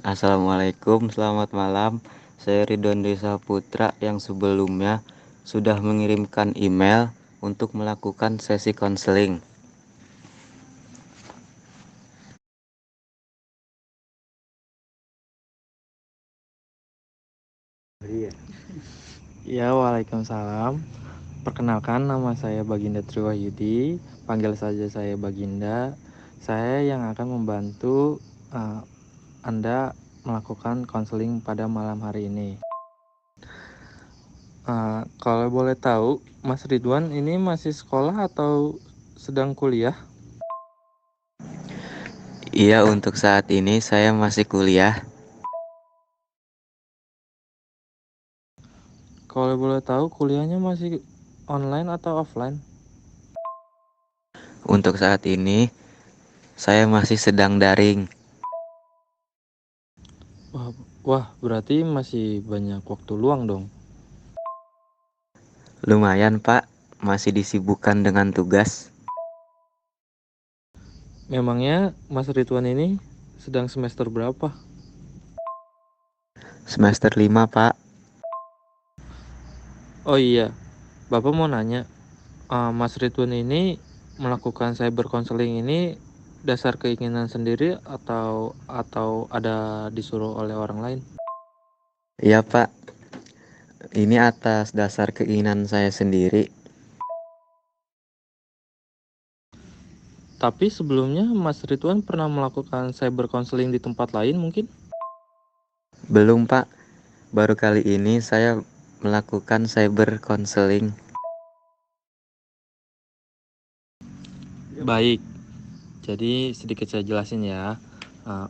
Assalamualaikum, selamat malam. Saya Ridwan Desa Putra yang sebelumnya sudah mengirimkan email untuk melakukan sesi konseling. Ya, waalaikumsalam. Perkenalkan, nama saya Baginda Triwahyudi. Panggil saja saya Baginda. Saya yang akan membantu Anda melakukan konseling pada malam hari ini. Kalau boleh tahu, Mas Ridwan ini masih sekolah atau sedang kuliah? Iya, untuk saat ini saya masih kuliah. Kalau boleh tahu, kuliahnya masih online atau offline? Untuk saat ini saya masih sedang daring. Wah, berarti masih banyak waktu luang dong. Lumayan, Pak, masih disibukkan dengan tugas. Memangnya Mas Ridwan ini sedang semester berapa? Semester 5, Pak. Oh iya, Bapak mau nanya, Mas Ridwan ini melakukan cyber counseling ini dasar keinginan sendiri atau ada disuruh oleh orang lain? Iya, Pak. Ini atas dasar keinginan saya sendiri. Tapi sebelumnya Mas Ridwan pernah melakukan cyber counseling di tempat lain mungkin? Belum, Pak. Baru kali ini saya melakukan cyber counseling. Baik, jadi sedikit saya jelasin ya.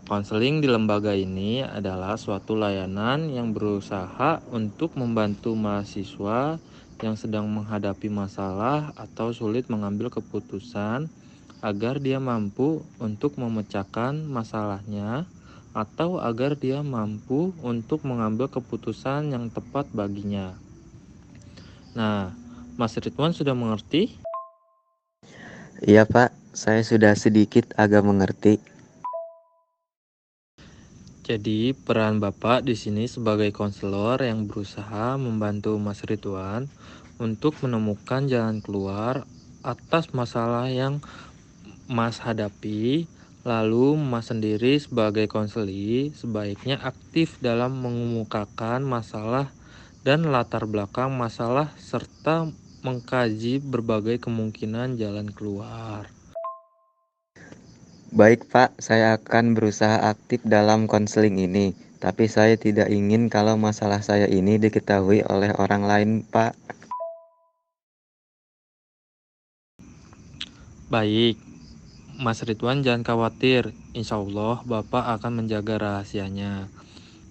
Konseling di lembaga ini adalah suatu layanan yang berusaha untuk membantu mahasiswa yang sedang menghadapi masalah atau sulit mengambil keputusan agar dia mampu untuk memecahkan masalahnya atau agar dia mampu untuk mengambil keputusan yang tepat baginya. Nah, Mas Ridwan sudah mengerti? Iya, Pak. Saya sudah sedikit agak mengerti. Jadi, peran Bapak di sini sebagai konselor yang berusaha membantu Mas Ridwan untuk menemukan jalan keluar atas masalah yang Mas hadapi. Lalu, Mas sendiri sebagai konseli sebaiknya aktif dalam mengemukakan masalah dan latar belakang masalah serta mengkaji berbagai kemungkinan jalan keluar. Baik, Pak, saya akan berusaha aktif dalam konseling ini. Tapi saya tidak ingin kalau masalah saya ini diketahui oleh orang lain, Pak. Baik, Mas Ridwan jangan khawatir, insya Allah Bapak akan menjaga rahasianya.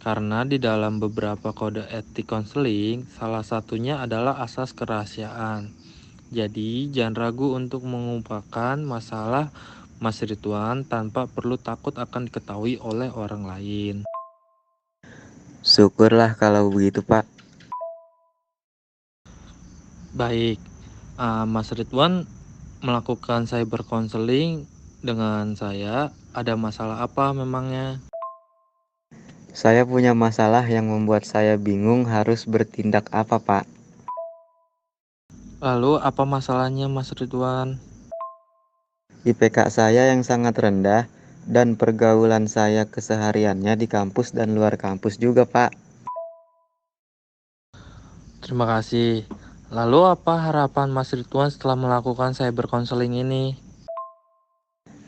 Karena di dalam beberapa kode etik konseling, salah satunya adalah asas kerahasiaan. Jadi, jangan ragu untuk mengungkapkan masalah Mas Ridwan tanpa perlu takut akan diketahui oleh orang lain. Syukurlah kalau begitu, Pak. Baik, Mas Ridwan melakukan cyber counseling dengan saya, ada masalah apa memangnya? Saya punya masalah yang membuat saya bingung harus bertindak apa, Pak. Lalu apa masalahnya Mas Ridwan? IPK saya yang sangat rendah dan pergaulan saya kesehariannya di kampus dan luar kampus juga, Pak. Terima kasih. Lalu apa harapan Mas Ridwan setelah melakukan cyber counseling ini?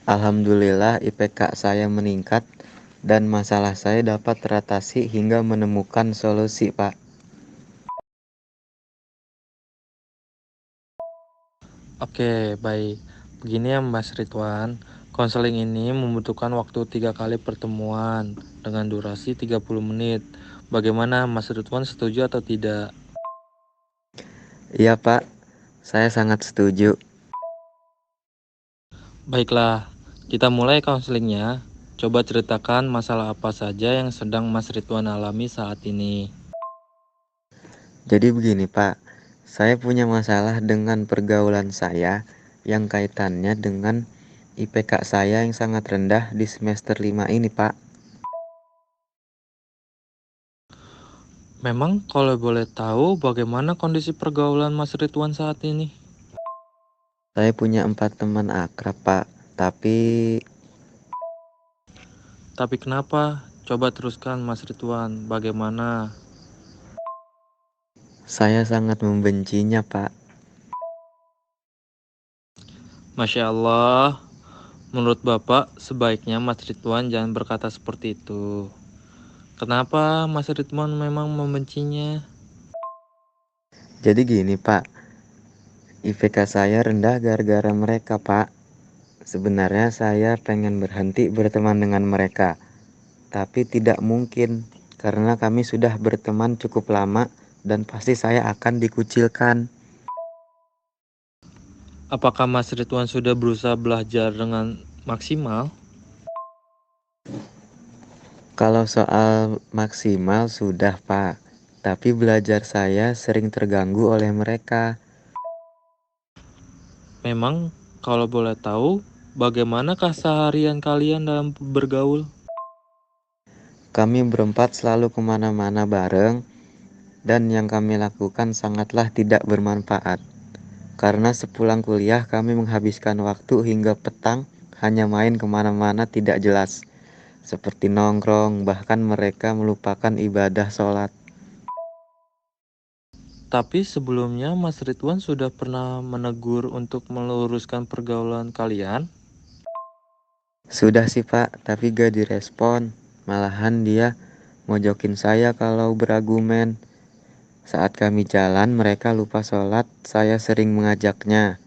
Alhamdulillah IPK saya meningkat dan masalah saya dapat teratasi hingga menemukan solusi, Pak. Oke, baik. Begini ya Mas Ridwan, konseling ini membutuhkan waktu 3 kali pertemuan dengan durasi 30 menit. Bagaimana Mas Ridwan, setuju atau tidak? Iya, Pak. Saya sangat setuju. Baiklah, kita mulai konselingnya. Coba ceritakan masalah apa saja yang sedang Mas Ridwan alami saat ini. Jadi begini, Pak. Saya punya masalah dengan pergaulan saya yang kaitannya dengan IPK saya yang sangat rendah di semester 5 ini, Pak. Memang kalau boleh tahu bagaimana kondisi pergaulan Mas Ridwan saat ini? Saya punya 4 teman akrab, Pak. Tapi kenapa? Coba teruskan Mas Ridwan, bagaimana? Saya sangat membencinya, Pak. Masya Allah, menurut Bapak sebaiknya Mas Ridwan jangan berkata seperti itu. Kenapa Mas Ridwan memang membencinya? Jadi gini, Pak. IPK saya rendah gara-gara mereka, Pak. Sebenarnya saya pengen berhenti berteman dengan mereka, tapi tidak mungkin karena kami sudah berteman cukup lama dan pasti saya akan dikucilkan. Apakah Mas Ridwan sudah berusaha belajar dengan maksimal? Kalau soal maksimal sudah, Pak. Tapi belajar saya sering terganggu oleh mereka. Memang kalau boleh tahu, bagaimanakah seharian kalian dalam bergaul? Kami berempat selalu kemana-mana bareng, dan yang kami lakukan sangatlah tidak bermanfaat. Karena sepulang kuliah kami menghabiskan waktu hingga petang hanya main kemana-mana tidak jelas. Seperti nongkrong, bahkan mereka melupakan ibadah sholat. Tapi sebelumnya Mas Ridwan sudah pernah menegur untuk meluruskan pergaulan kalian? Sudah sih, Pak, tapi gak direspon. Malahan dia mojokin saya kalau berargumen. Saat kami jalan mereka lupa sholat, saya sering mengajaknya.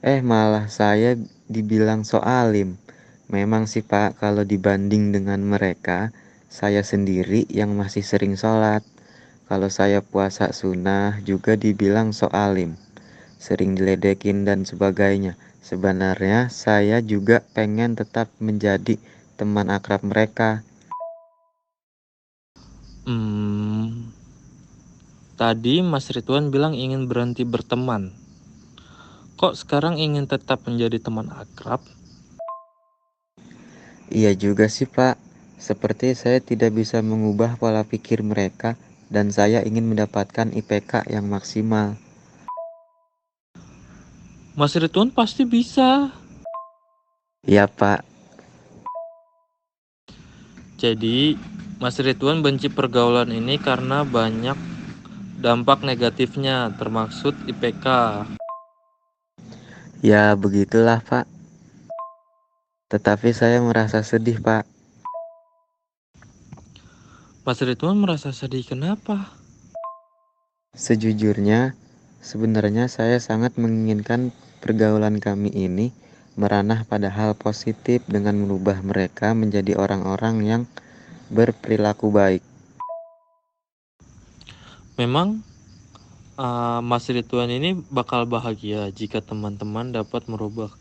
Malah saya dibilang so alim. Memang sih, Pak, kalau dibanding dengan mereka, saya sendiri yang masih sering sholat. Kalau saya puasa sunnah juga dibilang so alim, sering diledekin dan sebagainya. Sebenarnya saya juga pengen tetap menjadi teman akrab mereka. Hmm, Tadi Mas Ridwan bilang ingin berhenti berteman. Kok sekarang ingin tetap menjadi teman akrab? Iya juga sih, Pak. Seperti saya tidak bisa mengubah pola pikir mereka dan saya ingin mendapatkan IPK yang maksimal. Mas Ridwan pasti bisa. Iya, Pak. Jadi, Mas Ridwan benci pergaulan ini karena banyak dampak negatifnya, termaksud IPK. Ya, begitulah, Pak. Tetapi saya merasa sedih, Pak. Mas Ridwan merasa sedih kenapa? Sejujurnya, sebenarnya saya sangat menginginkan pergaulan kami ini meranah pada hal positif dengan merubah mereka menjadi orang-orang yang berperilaku baik. Memang Mas Ridwan ini bakal bahagia jika teman-teman dapat merubah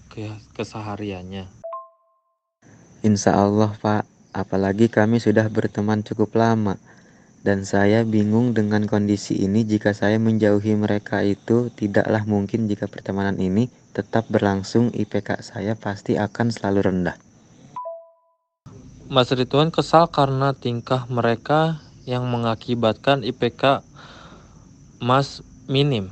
kesehariannya. Insya Allah, Pak. Apalagi kami sudah berteman cukup lama. Dan saya bingung dengan kondisi ini jika saya menjauhi mereka itu tidaklah mungkin jika pertemanan ini tetap berlangsung IPK saya pasti akan selalu rendah. Mas Ridwan kesal karena tingkah mereka yang mengakibatkan IPK Mas minim.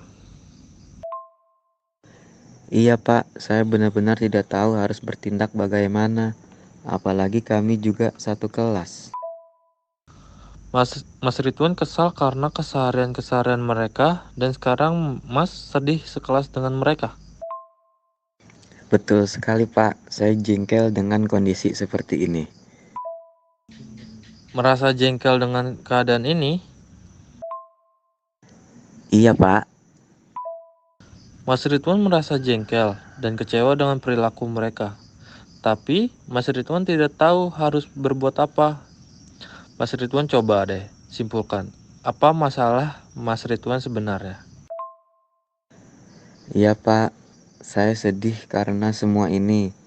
Iya, Pak, saya benar-benar tidak tahu harus bertindak bagaimana. Apalagi kami juga satu kelas. Mas Ridwan kesal karena keseharian-keseharian mereka dan sekarang Mas sedih sekelas dengan mereka. Betul sekali, Pak. Saya jengkel dengan kondisi seperti ini. Merasa jengkel dengan keadaan ini, Iya, Pak. Mas Ridwan merasa jengkel dan kecewa dengan perilaku mereka. Tapi Mas Ridwan tidak tahu harus berbuat apa. Mas Ridwan coba deh simpulkan. Apa masalah Mas Ridwan sebenarnya? Iya, Pak. Saya sedih karena semua ini.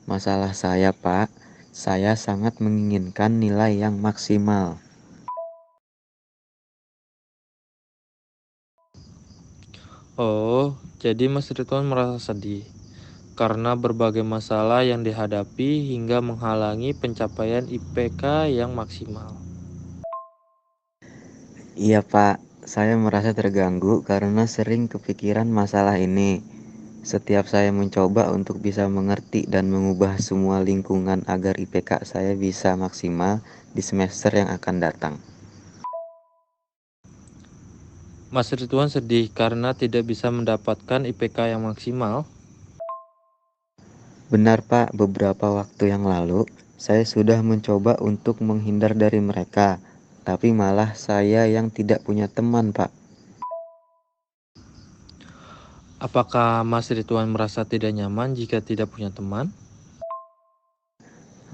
Masalah saya, Pak. Saya sangat menginginkan nilai yang maksimal. Oh, jadi Mas Ridwan merasa sedih karena berbagai masalah yang dihadapi hingga menghalangi pencapaian IPK yang maksimal. Iya Pak, saya merasa terganggu karena sering kepikiran masalah ini. Setiap saya mencoba untuk bisa mengerti dan mengubah semua lingkungan agar IPK saya bisa maksimal di semester yang akan datang. Mas Ridwan sedih karena tidak bisa mendapatkan IPK yang maksimal. Benar Pak, beberapa waktu yang lalu saya sudah mencoba untuk menghindar dari mereka, tapi malah saya yang tidak punya teman Pak. Apakah Mas Ridwan merasa tidak nyaman jika tidak punya teman?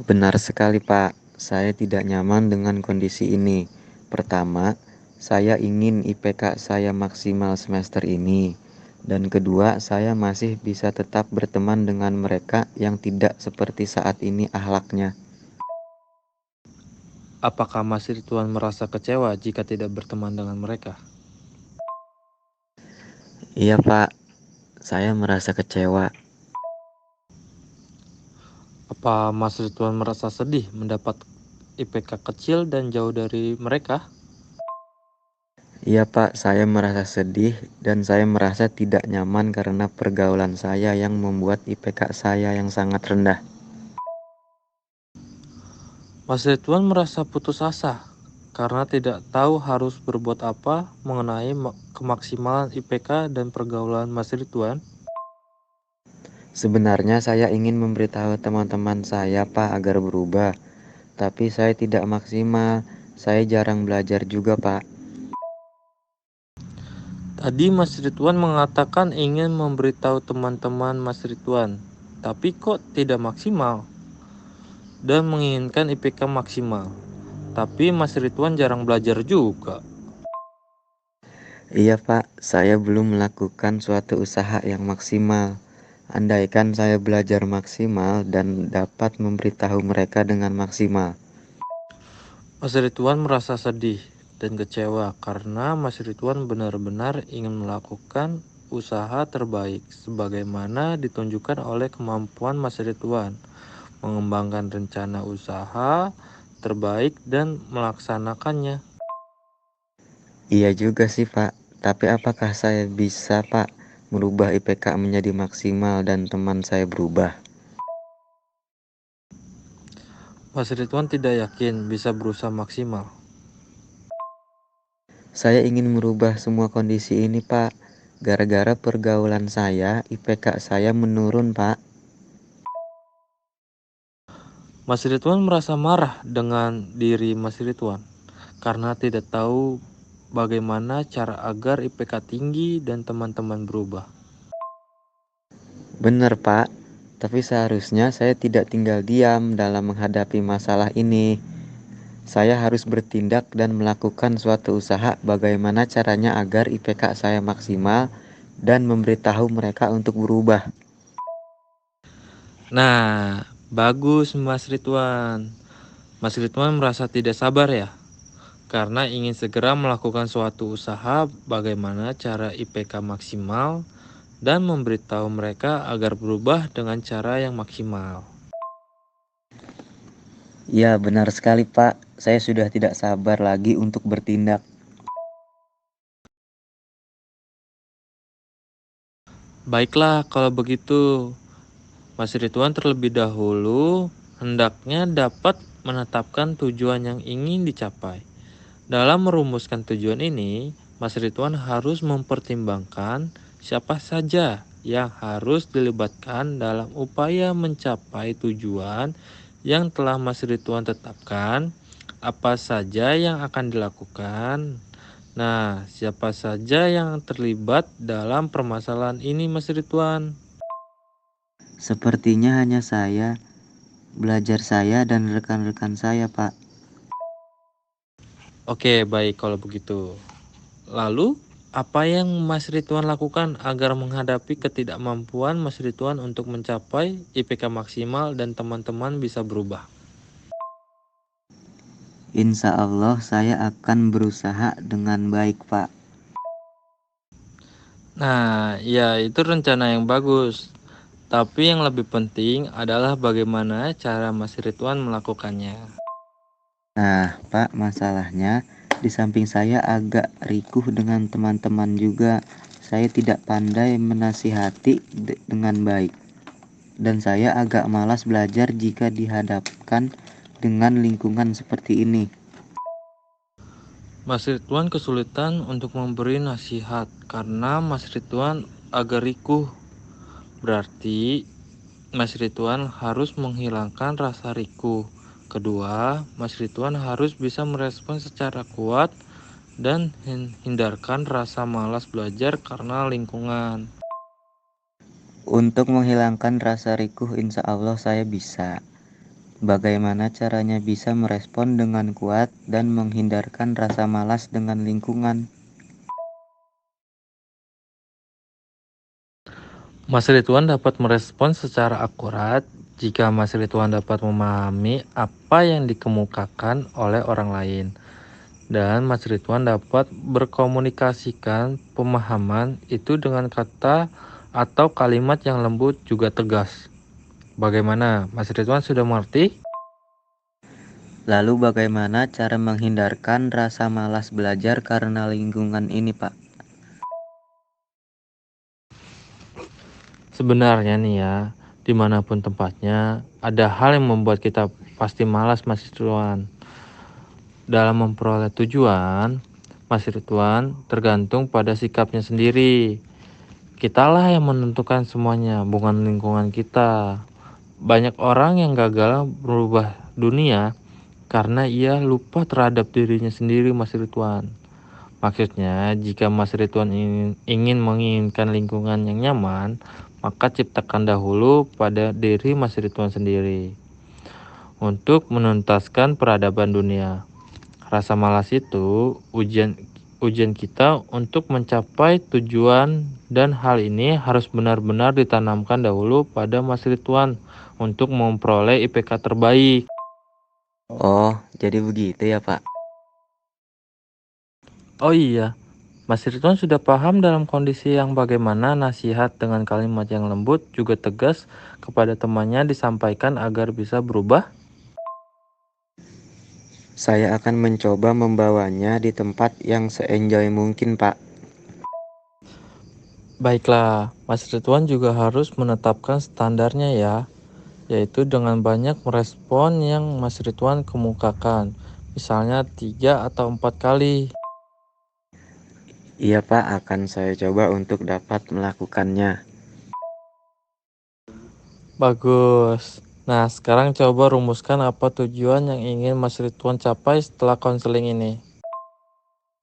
Benar sekali Pak, saya tidak nyaman dengan kondisi ini. Pertama, saya ingin IPK saya maksimal semester ini. Dan kedua, saya masih bisa tetap berteman dengan mereka yang tidak seperti saat ini akhlaknya. Apakah Mas Ridwan merasa kecewa jika tidak berteman dengan mereka? Iya Pak, saya merasa kecewa. Apa Mas Ridwan merasa sedih mendapat IPK kecil dan jauh dari mereka? Iya Pak, saya merasa sedih dan saya merasa tidak nyaman karena pergaulan saya yang membuat IPK saya yang sangat rendah. Mas Ridwan merasa putus asa karena tidak tahu harus berbuat apa mengenai kemaksimalan IPK dan pergaulan Mas Ridwan. Sebenarnya saya ingin memberitahu teman-teman saya Pak agar berubah, tapi saya tidak maksimal. Saya jarang belajar juga Pak. Tadi Mas Ridwan mengatakan ingin memberitahu teman-teman Mas Ridwan, tapi kok tidak maksimal dan menginginkan IPK maksimal. Tapi Mas Ridwan jarang belajar juga. Iya Pak, saya belum melakukan suatu usaha yang maksimal. Andaikan saya belajar maksimal dan dapat memberitahu mereka dengan maksimal. Mas Ridwan merasa sedih dan kecewa karena Mas Ridwan benar-benar ingin melakukan usaha terbaik sebagaimana ditunjukkan oleh kemampuan Mas Ridwan mengembangkan rencana usaha terbaik dan melaksanakannya. Iya juga sih Pak, tapi apakah saya bisa Pak merubah IPK menjadi maksimal dan teman saya berubah? Mas Ridwan tidak yakin bisa berusaha maksimal. Saya ingin merubah semua kondisi ini Pak. Gara-gara pergaulan saya, IPK saya menurun Pak. Mas Ridwan merasa marah dengan diri Mas Ridwan karena tidak tahu bagaimana cara agar IPK tinggi dan teman-teman berubah. Benar Pak, tapi seharusnya saya tidak tinggal diam dalam menghadapi masalah ini. Saya harus bertindak dan melakukan suatu usaha bagaimana caranya agar IPK saya maksimal dan memberitahu mereka untuk berubah. Nah, bagus Mas Ridwan. Mas Ridwan merasa tidak sabar ya, karena ingin segera melakukan suatu usaha bagaimana cara IPK maksimal dan memberitahu mereka agar berubah dengan cara yang maksimal. Ya, benar sekali Pak. Saya sudah tidak sabar lagi untuk bertindak. Baiklah kalau begitu, Mas Ridwan terlebih dahulu hendaknya dapat menetapkan tujuan yang ingin dicapai. Dalam merumuskan tujuan ini, Mas Ridwan harus mempertimbangkan siapa saja yang harus dilibatkan dalam upaya mencapai tujuan yang telah Mas Ridwan tetapkan, apa saja yang akan dilakukan. Nah, siapa saja yang terlibat dalam permasalahan ini, Mas Ridwan? Sepertinya hanya saya, belajar saya dan rekan-rekan saya, Pak. Oke, baik kalau begitu. Lalu, apa yang Mas Ridwan lakukan agar menghadapi ketidakmampuan Mas Ridwan untuk mencapai IPK maksimal dan teman-teman bisa berubah? Insya Allah saya akan berusaha dengan baik, Pak. Nah, ya itu rencana yang bagus. Tapi yang lebih penting adalah bagaimana cara Mas Ridwan melakukannya. Nah, Pak, masalahnya Di samping saya agak rikuh dengan teman-teman juga. Saya tidak pandai menasihati dengan baik. Dan saya agak malas belajar jika dihadapkan dengan lingkungan seperti ini. Mas Ridwan kesulitan untuk memberi nasihat karena Mas Ridwan agak rikuh. Berarti Mas Ridwan harus menghilangkan rasa rikuh. Kedua, Mas Ridwan harus bisa merespon secara kuat dan hindarkan rasa malas belajar karena lingkungan. Untuk menghilangkan rasa rikuh, insya Allah saya bisa. Bagaimana caranya bisa merespon dengan kuat dan menghindarkan rasa malas dengan lingkungan? Mas Ridwan dapat merespon secara akurat jika Mas Ridwan dapat memahami apa yang dikemukakan oleh orang lain. Dan Mas Ridwan dapat berkomunikasikan pemahaman itu dengan kata atau kalimat yang lembut juga tegas. Bagaimana? Mas Ridwan sudah mengerti? Lalu bagaimana cara menghindarkan rasa malas belajar karena lingkungan ini, Pak? Sebenarnya nih ya, dimanapun tempatnya, ada hal yang membuat kita pasti malas Mas Ridwan. Dalam memperoleh tujuan, Mas Ridwan tergantung pada sikapnya sendiri. Kitalah yang menentukan semuanya, bukan lingkungan kita. Banyak orang yang gagal berubah dunia karena ia lupa terhadap dirinya sendiri, Mas Ridwan. Maksudnya, jika Mas Ridwan ingin menginginkan lingkungan yang nyaman, maka ciptakan dahulu pada diri Mas Ridwan sendiri untuk menuntaskan peradaban dunia. Rasa malas itu ujian kita untuk mencapai tujuan, dan hal ini harus benar-benar ditanamkan dahulu pada Mas Ridwan untuk memperoleh IPK terbaik. Oh, jadi begitu ya, Pak? Oh iya, Mas Ridwan sudah paham dalam kondisi yang bagaimana nasihat dengan kalimat yang lembut juga tegas kepada temannya disampaikan agar bisa berubah? Saya akan mencoba membawanya di tempat yang se-enjoy mungkin, Pak. Baiklah, Mas Ridwan juga harus menetapkan standarnya ya, yaitu dengan banyak merespon yang Mas Ridwan kemukakan, misalnya 3 atau 4 kali. Iya, Pak, akan saya coba untuk dapat melakukannya. Bagus. Nah, sekarang coba rumuskan apa tujuan yang ingin Mas Ridwan capai setelah konseling ini.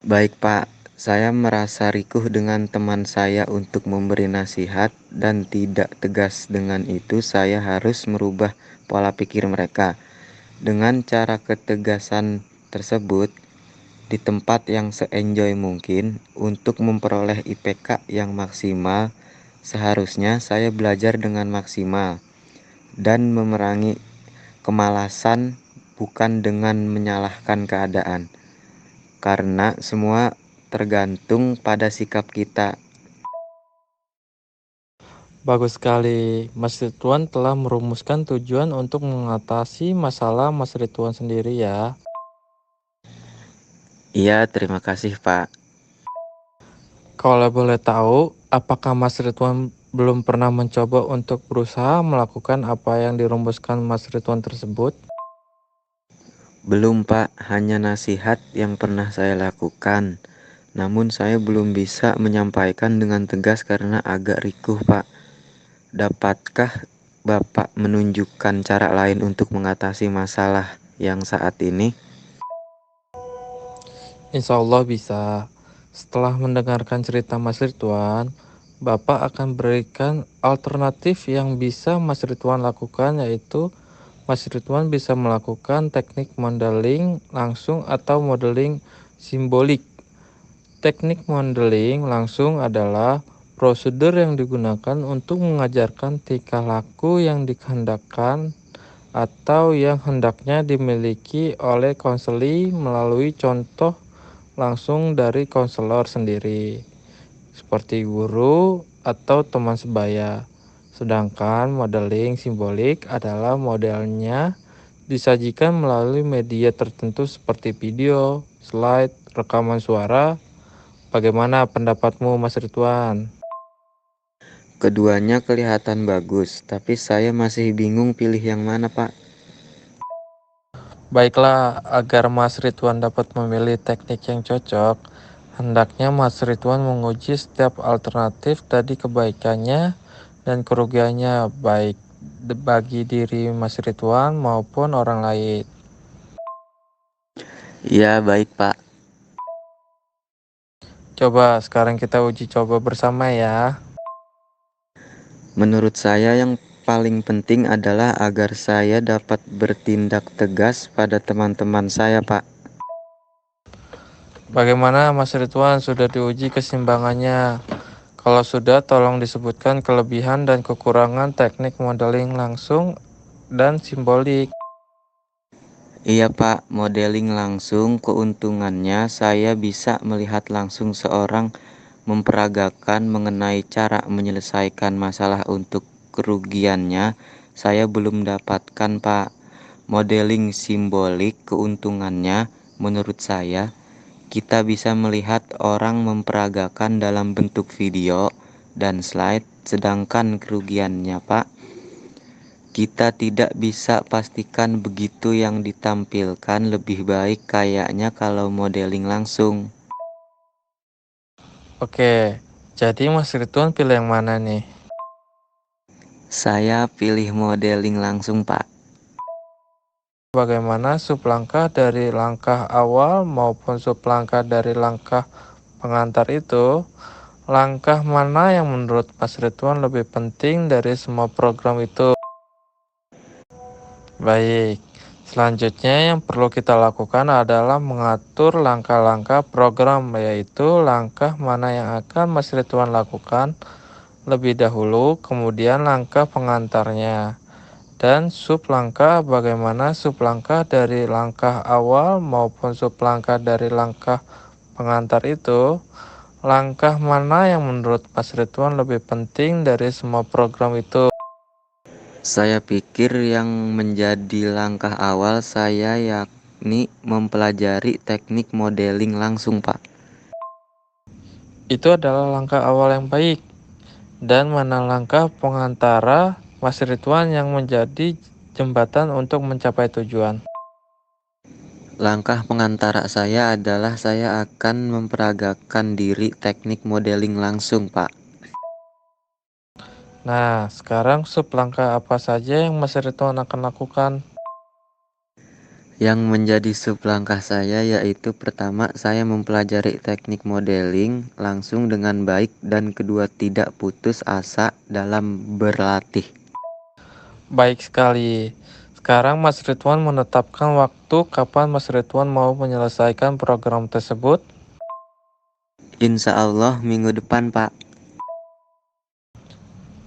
Baik, Pak. Saya merasa rikuh dengan teman saya untuk memberi nasihat dan tidak tegas. Dengan itu, saya harus merubah pola pikir mereka. Dengan cara ketegasan tersebut, di tempat yang se-enjoy mungkin untuk memperoleh IPK yang maksimal, seharusnya saya belajar dengan maksimal dan memerangi kemalasan bukan dengan menyalahkan keadaan. Karena semua tergantung pada sikap kita. Bagus sekali, Mas Ridwan telah merumuskan tujuan untuk mengatasi masalah Mas Ridwan sendiri ya. Iya, terima kasih, Pak. Kalau boleh tahu, apakah Mas Ridwan belum pernah mencoba untuk berusaha melakukan apa yang dirumuskan Mas Ridwan tersebut? Belum, Pak, hanya nasihat yang pernah saya lakukan. Namun saya belum bisa menyampaikan dengan tegas karena agak rikuh, Pak. Dapatkah Bapak menunjukkan cara lain untuk mengatasi masalah yang saat ini? Insya Allah bisa. Setelah mendengarkan cerita Mas Ridwan, Bapak akan berikan alternatif yang bisa Mas Ridwan lakukan, yaitu Mas Ridwan bisa melakukan teknik modeling langsung atau modeling simbolik. Teknik modeling langsung adalah prosedur yang digunakan untuk mengajarkan tingkah laku yang dikehendakkan atau yang hendaknya dimiliki oleh konseli melalui contoh langsung dari konselor sendiri, seperti guru atau teman sebaya. Sedangkan modeling simbolik adalah modelnya disajikan melalui media tertentu seperti video, slide, rekaman suara. Bagaimana pendapatmu, Mas Ridwan? Keduanya kelihatan bagus, tapi saya masih bingung pilih yang mana, Pak. Baiklah, agar Mas Ridwan dapat memilih teknik yang cocok, hendaknya Mas Ridwan menguji setiap alternatif tadi kebaikannya dan kerugiannya baik bagi diri Mas Ridwan maupun orang lain. Iya, baik, Pak. Coba sekarang kita uji coba bersama ya. Menurut saya yang paling penting adalah agar saya dapat bertindak tegas pada teman-teman saya, Pak. Bagaimana Mas Ridwan, sudah diuji keseimbangannya? Kalau sudah, tolong disebutkan kelebihan dan kekurangan teknik modeling langsung dan simbolik. Iya, Pak. Modeling langsung keuntungannya saya bisa melihat langsung seorang memperagakan mengenai cara menyelesaikan masalah. Untuk kerugiannya saya belum dapatkan, Pak. Modeling simbolik keuntungannya menurut saya kita bisa melihat orang memperagakan dalam bentuk video dan slide, sedangkan kerugiannya, Pak, kita tidak bisa pastikan begitu yang ditampilkan. Lebih baik kayaknya kalau modeling langsung. Oke, jadi Mas Ridwan pilih yang mana nih? Saya pilih modeling langsung, Pak. Bagaimana sub langkah dari langkah awal maupun sub langkah dari langkah pengantar itu? Langkah mana yang menurut Mas Ridwan lebih penting dari semua program itu? Baik, selanjutnya yang perlu kita lakukan adalah mengatur langkah-langkah program, yaitu langkah mana yang akan Mas Ridwan lakukan lebih dahulu, kemudian langkah pengantarnya, dan sub langkah bagaimana sub langkah dari langkah awal maupun sub langkah dari langkah pengantar itu. Langkah mana yang menurut Mas Ridwan lebih penting dari semua program itu? Saya pikir yang menjadi langkah awal saya yakni mempelajari teknik modeling langsung, Pak. Itu adalah langkah awal yang baik. Dan mana langkah pengantara Mas Ridwan yang menjadi jembatan untuk mencapai tujuan? Langkah pengantara saya adalah saya akan memperagakan diri teknik modeling langsung, Pak. Nah, sekarang sub langkah apa saja yang Mas Ridwan akan lakukan? Yang menjadi sub langkah saya yaitu pertama, saya mempelajari teknik modeling langsung dengan baik, dan kedua, tidak putus asa dalam berlatih. Baik sekali. Sekarang Mas Ridwan menetapkan waktu kapan Mas Ridwan mau menyelesaikan program tersebut. Insya Allah minggu depan, Pak.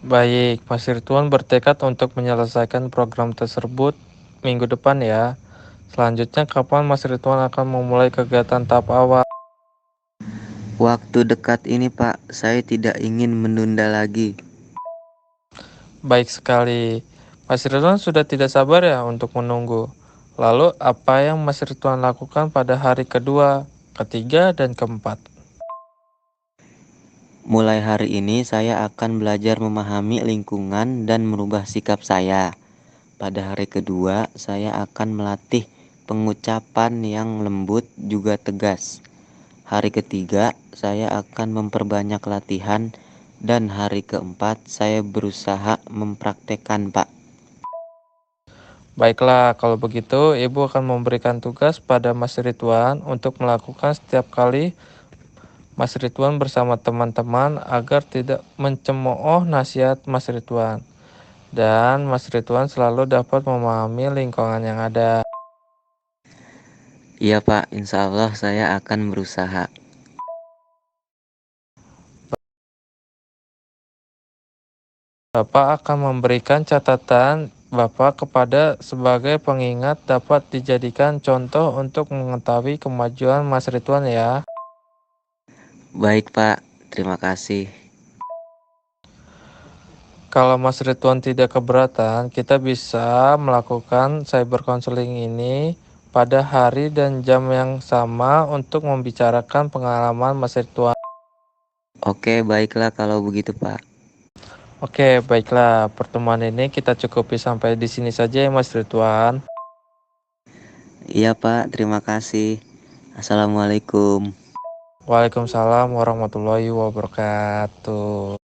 Baik, Mas Ridwan bertekad untuk menyelesaikan program tersebut minggu depan ya. Selanjutnya, kapan Mas Ridwan akan memulai kegiatan tahap awal? Waktu dekat ini, Pak. Saya tidak ingin menunda lagi. Baik sekali. Mas Ridwan sudah tidak sabar ya untuk menunggu. Lalu, apa yang Mas Ridwan lakukan pada hari kedua, ketiga, dan keempat? Mulai hari ini saya akan belajar memahami lingkungan dan merubah sikap saya. Pada hari kedua, saya akan melatih pengucapan yang lembut juga tegas. Hari ketiga, saya akan memperbanyak latihan, dan hari keempat, saya berusaha mempraktekkan, Pak. Baiklah, kalau begitu Ibu akan memberikan tugas pada Mas Ridwan untuk melakukan setiap kali Mas Ridwan bersama teman-teman agar tidak mencemooh nasihat Mas Ridwan. Dan Mas Ridwan selalu dapat memahami lingkungan yang ada. Iya, Pak. Insya Allah saya akan berusaha. Bapak akan memberikan catatan Bapak kepada sebagai pengingat dapat dijadikan contoh untuk mengetahui kemajuan Mas Ridwan ya. Baik, Pak. Terima kasih. Kalau Mas Ridwan tidak keberatan, kita bisa melakukan cyber counseling ini pada hari dan jam yang sama untuk membicarakan pengalaman Mas Ridwan. Oke, baiklah kalau begitu, Pak. Oke, baiklah. Pertemuan ini kita cukupi sampai di sini saja ya Mas Ridwan. Iya, Pak. Terima kasih. Assalamualaikum. Waalaikumsalam warahmatullahi wabarakatuh.